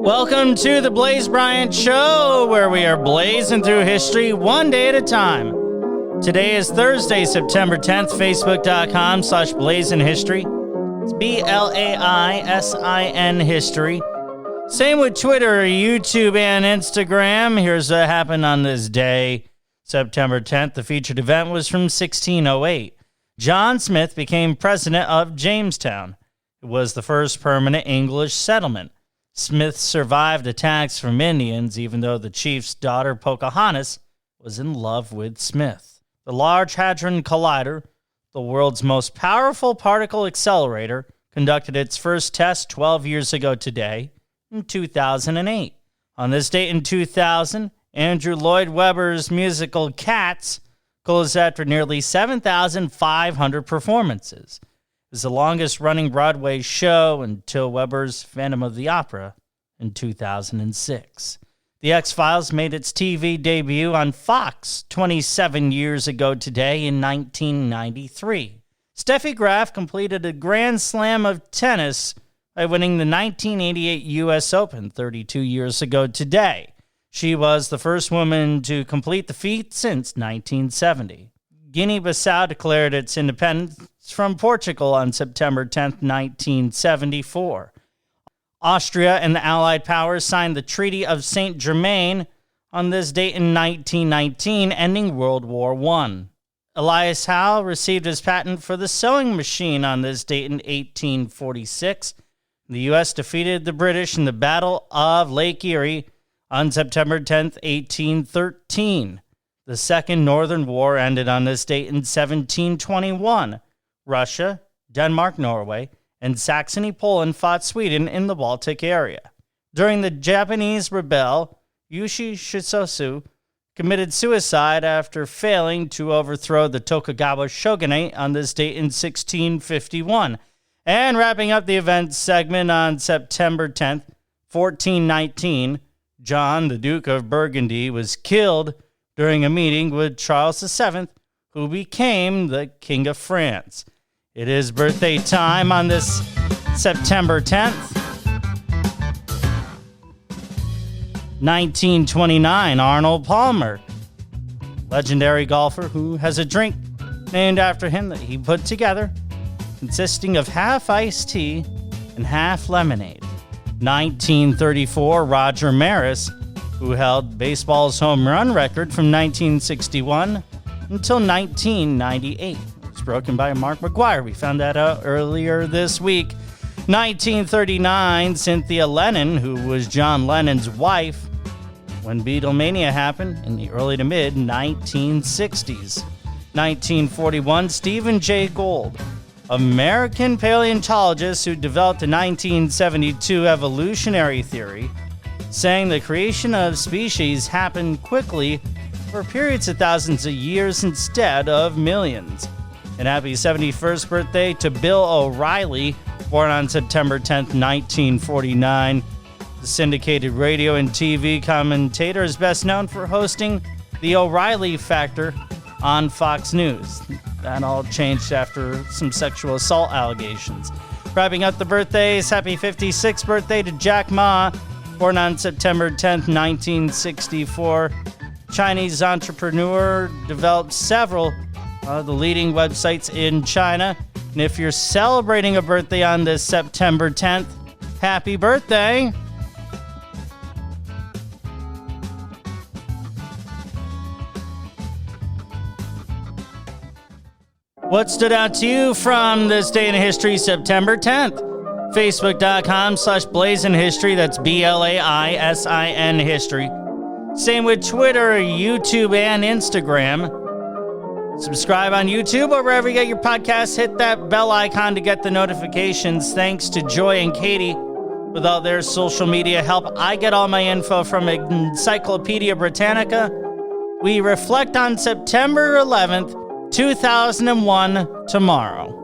Welcome to the Blaise Bryant Show, where we are blazing through history one day at a time. Today is Thursday, September 10th, facebook.com/blaisinhistory. It's BLAISIN history. Same with Twitter, YouTube, and Instagram. Here's what happened on this day, September 10th. The featured event was from 1608. John Smith became President of Jamestown. It was the first permanent English settlement. Smith survived attacks from Indians, even though the chief's daughter, Pocahontas, was in love with Smith. The Large Hadron Collider, the world's most powerful particle accelerator, conducted its first test 12 years ago today, in 2008. On this date in 2000, Andrew Lloyd Webber's musical Cats closed after nearly 7,500 performances. It was the longest-running Broadway show until Webber's Phantom of the Opera in 2006. The X-Files made its TV debut on Fox 27 years ago today in 1993. Steffi Graf completed a Grand Slam of tennis by winning the 1988 U.S. Open 32 years ago today. She was the first woman to complete the feat since 1970. Guinea-Bissau declared its independence from Portugal on September 10, 1974. Austria and the Allied powers signed the Treaty of Saint-Germain on this date in 1919, ending World War I. Elias Howe received his patent for the sewing machine on this date in 1846. The U.S. defeated the British in the Battle of Lake Erie on September 10, 1813. The Second Northern War ended on this date in 1721. Russia, Denmark, Norway, and Saxony, Poland fought Sweden in the Baltic area. During the Japanese rebel, Yushi Shisosu committed suicide after failing to overthrow the Tokugawa shogunate on this date in 1651. And wrapping up the event segment on September 10th, 1419, John, the Duke of Burgundy, was killed during a meeting with Charles VII, who became the King of France. It is birthday time on this September 10th. 1929, Arnold Palmer, legendary golfer who has a drink named after him that he put together, consisting of half iced tea and half lemonade. 1934, Roger Maris, who held baseball's home run record from 1961 until 1998. It was broken by Mark McGwire. We found that out earlier this week. 1939, Cynthia Lennon, who was John Lennon's wife when Beatlemania happened in the early to mid 1960s. 1941, Stephen Jay Gould, American paleontologist who developed the 1972 evolutionary theory, saying the creation of species happened quickly for periods of thousands of years instead of millions. And happy 71st birthday to Bill O'Reilly, born on September 10th, 1949. The syndicated radio and TV commentator is best known for hosting the O'Reilly Factor on Fox News. That all changed after some sexual assault allegations. Wrapping up the birthdays, happy 56th birthday to Jack Ma, born on September 10th, 1964. Chinese entrepreneur, developed several of the leading websites in China. And if you're celebrating a birthday on this September 10th, happy birthday! What stood out to you from this day in history, September 10th? Facebook.com/blaisinhistory. That's BLAISIN history. Same with Twitter, YouTube, and Instagram. Subscribe on YouTube or wherever you get your podcasts. Hit that bell icon to get the notifications. Thanks to Joy and Katie. With all their social media help, I get all my info from Encyclopedia Britannica. We reflect on September 11th, 2001 tomorrow.